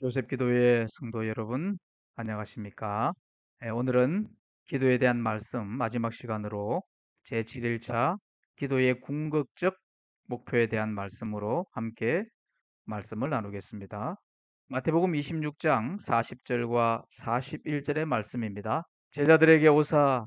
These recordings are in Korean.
요셉 기도의 성도 여러분, 안녕하십니까? 오늘은 기도에 대한 말씀 마지막 시간으로 제7일차 기도의 궁극적 목표에 대한 말씀으로 함께 말씀을 나누겠습니다. 마태복음 26장 40절과 41절의 말씀입니다. 제자들에게 오사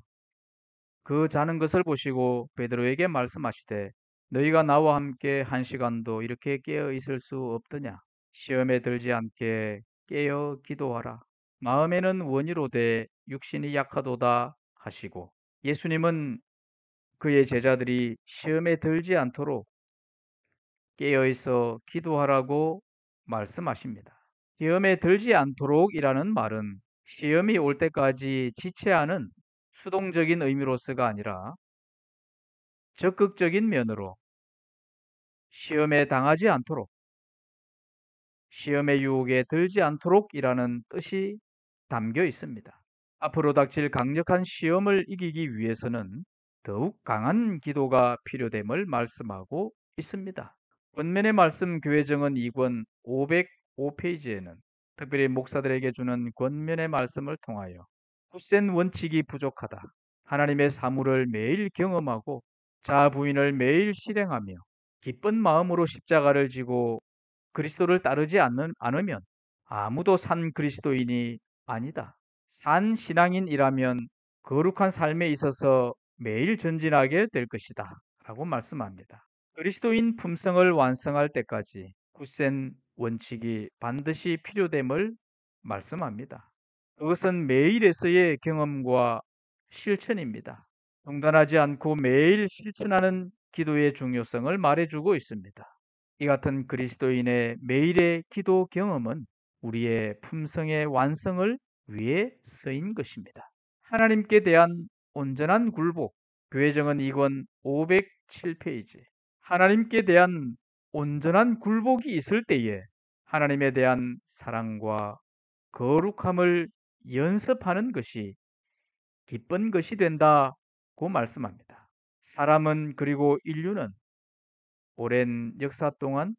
그 자는 것을 보시고 베드로에게 말씀하시되 너희가 나와 함께 한 시간도 이렇게 깨어 있을 수 없더냐? 시험에 들지 않게 깨어 기도하라. 마음에는 원이로되 육신이 약하도다 하시고, 예수님은 그의 제자들이 시험에 들지 않도록 깨어 있어 기도하라고 말씀하십니다. 시험에 들지 않도록이라는 말은 시험이 올 때까지 지체하는 수동적인 의미로서가 아니라 적극적인 면으로 시험에 당하지 않도록, 시험의 유혹에 들지 않도록이라는 뜻이 담겨 있습니다. 앞으로 닥칠 강력한 시험을 이기기 위해서는 더욱 강한 기도가 필요됨을 말씀하고 있습니다. 권면의 말씀 교회정은 2권 505페이지에는 특별히 목사들에게 주는 권면의 말씀을 통하여 굳센 원칙이 부족하다, 하나님의 사물을 매일 경험하고 자아 부인을 매일 실행하며 기쁜 마음으로 십자가를 지고 그리스도를 따르지 않으면 아무도 산 그리스도인이 아니다. 산 신앙인이라면 거룩한 삶에 있어서 매일 전진하게 될 것이다 라고 말씀합니다. 그리스도인 품성을 완성할 때까지 굳센 원칙이 반드시 필요됨을 말씀합니다. 그것은 매일에서의 경험과 실천입니다. 중단하지 않고 매일 실천하는 기도의 중요성을 말해주고 있습니다. 이 같은 그리스도인의 매일의 기도 경험은 우리의 품성의 완성을 위해 쓰인 것입니다. 하나님께 대한 온전한 굴복, 교회정은 2권 507페이지. 하나님께 대한 온전한 굴복이 있을 때에 하나님에 대한 사랑과 거룩함을 연습하는 것이 기쁜 것이 된다고 말씀합니다. 사람은, 그리고 인류는 오랜 역사 동안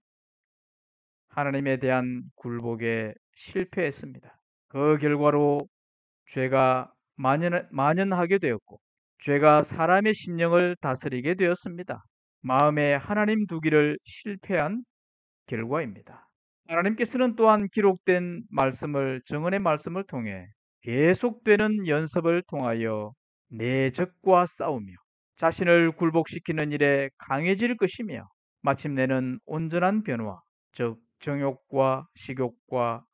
하나님에 대한 굴복에 실패했습니다. 그 결과로 죄가 만연하게 되었고, 죄가 사람의 심령을 다스리게 되었습니다. 마음에 하나님 두기를 실패한 결과입니다. 하나님께서는 또한 기록된 말씀을, 정언의 말씀을 통해 계속되는 연습을 통하여 내 적과 싸우며 자신을 굴복시키는 일에 강해질 것이며 마침내는 온전한 변화, 즉 정욕과 식욕과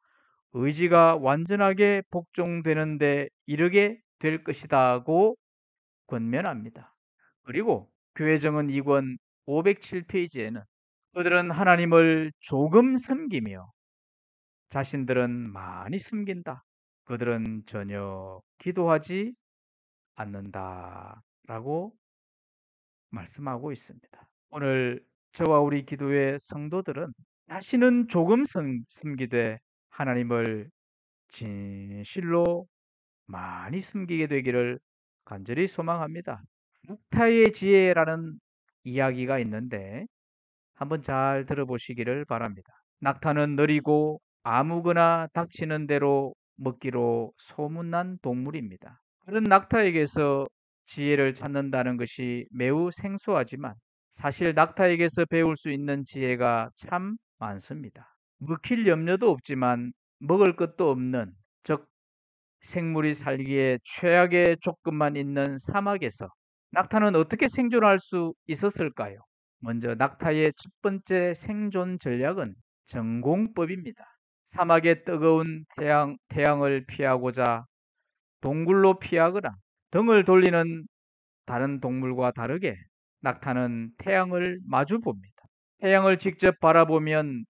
의지가 완전하게 복종되는 데 이르게 될 것이다고 권면합니다. 그리고 교회정은 2권 507페이지에는 그들은 하나님을 조금 섬기며 자신들은 많이 숨긴다, 그들은 전혀 기도하지 않는다라고 말씀하고 있습니다. 오늘 저와 우리 기도의 성도들은 자신은 조금 숨기되 하나님을 진실로 많이 숨기게 되기를 간절히 소망합니다. 묵타의 지혜라는 이야기가 있는데 한번 잘 들어보시기를 바랍니다. 낙타는 느리고 아무거나 닥치는 대로 먹기로 소문난 동물입니다. 그런 낙타에게서 지혜를 찾는다는 것이 매우 생소하지만 사실 낙타에게서 배울 수 있는 지혜가 참 많습니다. 먹힐 염려도 없지만 먹을 것도 없는, 즉 생물이 살기에 최악의 조건만 있는 사막에서 낙타는 어떻게 생존할 수 있었을까요? 먼저 낙타의 첫 번째 생존 전략은 전공법입니다. 사막의 뜨거운 태양을 피하고자 동굴로 피하거나 등을 돌리는 다른 동물과 다르게 낙타는 태양을 마주 봅니다. 태양을 직접 바라보면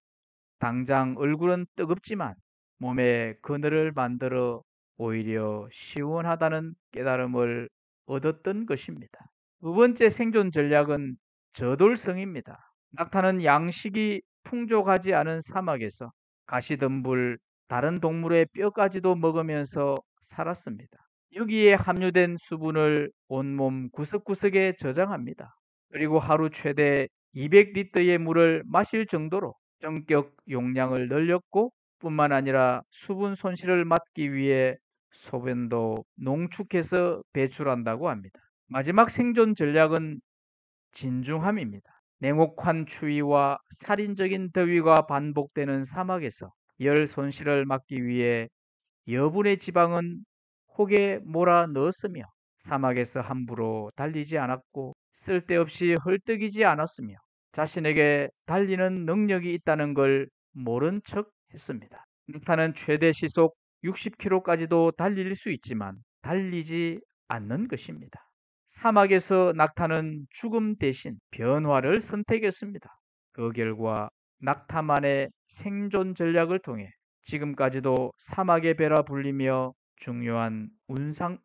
당장 얼굴은 뜨겁지만 몸에 그늘을 만들어 오히려 시원하다는 깨달음을 얻었던 것입니다. 두 번째 생존 전략은 저돌성입니다. 낙타는 양식이 풍족하지 않은 사막에서 가시덤불, 다른 동물의 뼈까지도 먹으면서 살았습니다. 여기에 함유된 수분을 온몸 구석구석에 저장합니다. 그리고 하루 최대 200리터의 물을 마실 정도로 전격 용량을 늘렸고 뿐만 아니라 수분 손실을 막기 위해 소변도 농축해서 배출한다고 합니다. 마지막 생존 전략은 진중함입니다. 냉혹한 추위와 살인적인 더위가 반복되는 사막에서 열 손실을 막기 위해 여분의 지방은 혹에 몰아 넣었으며 사막에서 함부로 달리지 않았고 쓸데없이 헐떡이지 않았으며 자신에게 달리는 능력이 있다는 걸 모른 척 했습니다. 낙타는 최대 시속 60km까지도 달릴 수 있지만 달리지 않는 것입니다. 사막에서 낙타는 죽음 대신 변화를 선택했습니다. 그 결과 낙타만의 생존 전략을 통해 지금까지도 사막의 배라 불리며 중요한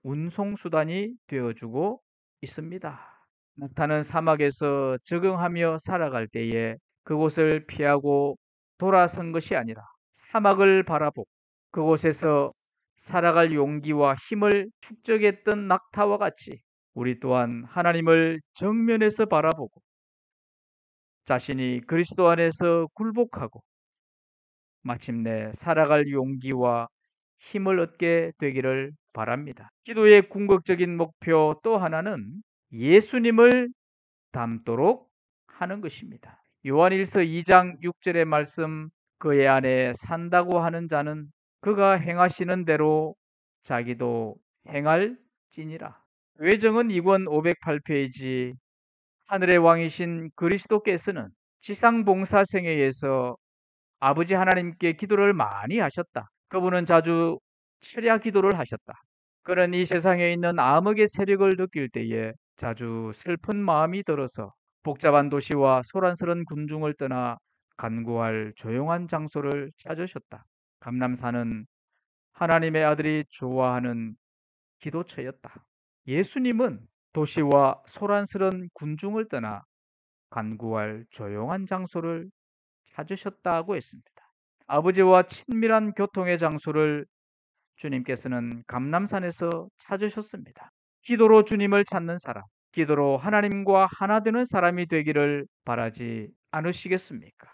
운송수단이 되어주고 있습니다. 낙타는 사막에서 적응하며 살아갈 때에 그곳을 피하고 돌아선 것이 아니라 사막을 바라보고 그곳에서 살아갈 용기와 힘을 축적했던 낙타와 같이 우리 또한 하나님을 정면에서 바라보고 자신이 그리스도 안에서 굴복하고 마침내 살아갈 용기와 힘을 얻게 되기를 바랍니다. 기도의 궁극적인 목표 또 하나는 예수님을 닮도록 하는 것입니다. 요한일서 2장 6절의 말씀, 그의 안에 산다고 하는 자는 그가 행하시는 대로 자기도 행할지니라. 외정은 2권 508페이지. 하늘의 왕이신 그리스도께서는 지상 봉사 생애에서 아버지 하나님께 기도를 많이 하셨다. 그분은 자주 철야 기도를 하셨다. 그는 이 세상에 있는 암흑의 세력을 느낄 때에 자주 슬픈 마음이 들어서 복잡한 도시와 소란스런 군중을 떠나 간구할 조용한 장소를 찾으셨다. 감람산은 하나님의 아들이 좋아하는 기도처였다. 예수님은 도시와 소란스런 군중을 떠나 간구할 조용한 장소를 찾으셨다고 했습니다. 아버지와 친밀한 교통의 장소를 주님께서는 감람산에서 찾으셨습니다. 기도로 주님을 찾는 사람, 기도로 하나님과 하나 되는 사람이 되기를 바라지 않으시겠습니까?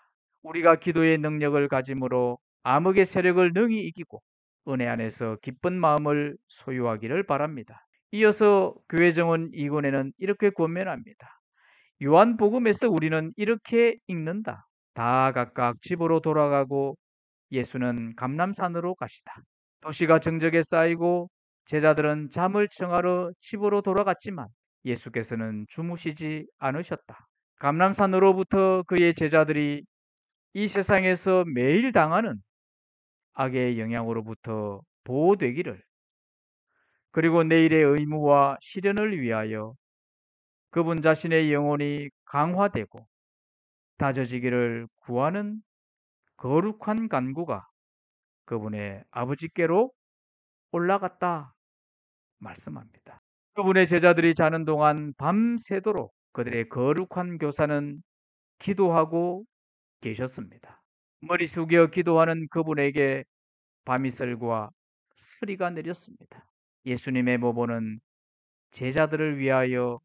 우리가 기도의 능력을 가짐으로 암흑의 세력을 능히 이기고 은혜 안에서 기쁜 마음을 소유하기를 바랍니다. 이어서 교회정원 2권에는 이렇게 권면합니다. 요한복음에서 우리는 이렇게 읽는다. 다 각각 집으로 돌아가고 예수는 감람산으로 가시다. 도시가 정적에 쌓이고 제자들은 잠을 청하러 집으로 돌아갔지만 예수께서는 주무시지 않으셨다. 감람산으로부터 그의 제자들이 이 세상에서 매일 당하는 악의 영향으로부터 보호되기를, 그리고 내일의 의무와 시련을 위하여 그분 자신의 영혼이 강화되고 다져지기를 구하는 거룩한 간구가 그분의 아버지께로 올라갔다 말씀합니다. 그분의 제자들이 자는 동안 밤새도록 그들의 거룩한 교사는 기도하고 계셨습니다. 머리 숙여 기도하는 그분에게 밤이슬과 서리가 내렸습니다. 예수님의 모보는 제자들을 위하여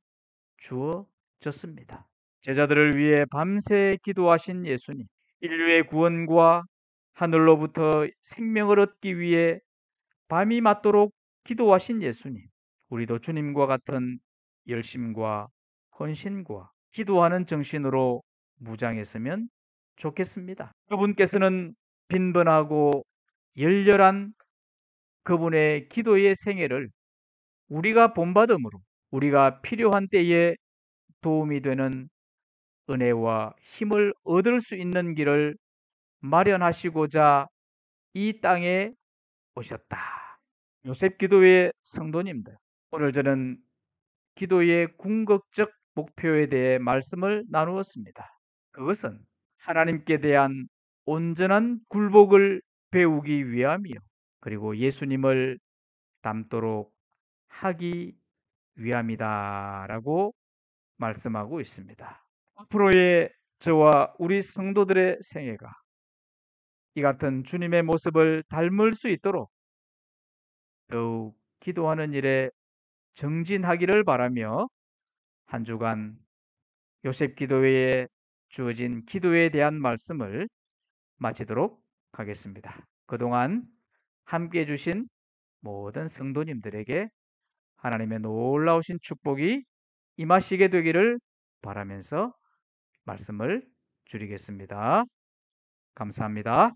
주어졌습니다. 제자들을 위해 밤새 기도하신 예수님, 인류의 구원과 하늘로부터 생명을 얻기 위해 밤이 맞도록 기도하신 예수님, 우리도 주님과 같은 열심과 헌신과 기도하는 정신으로 무장했으면 좋겠습니다. 그분께서는 빈번하고 열렬한 그분의 기도의 생애를 우리가 본받음으로 우리가 필요한 때에 도움이 되는 은혜와 힘을 얻을 수 있는 길을 마련하시고자 이 땅에 오셨다. 요셉 기도의 성도님들, 오늘 저는 기도의 궁극적 목표에 대해 말씀을 나누었습니다. 그것은 하나님께 대한 온전한 굴복을 배우기 위함이요, 그리고 예수님을 닮도록 하기 위함이다라고 말씀하고 있습니다. 앞으로의 저와 우리 성도들의 생애가 이 같은 주님의 모습을 닮을 수 있도록 더욱 기도하는 일에 정진하기를 바라며 한 주간 요셉 기도회에 주어진 기도에 대한 말씀을 마치도록 하겠습니다. 그동안 함께 해주신 모든 성도님들에게 하나님의 놀라우신 축복이 임하시게 되기를 바라면서 말씀을 줄이겠습니다. 감사합니다.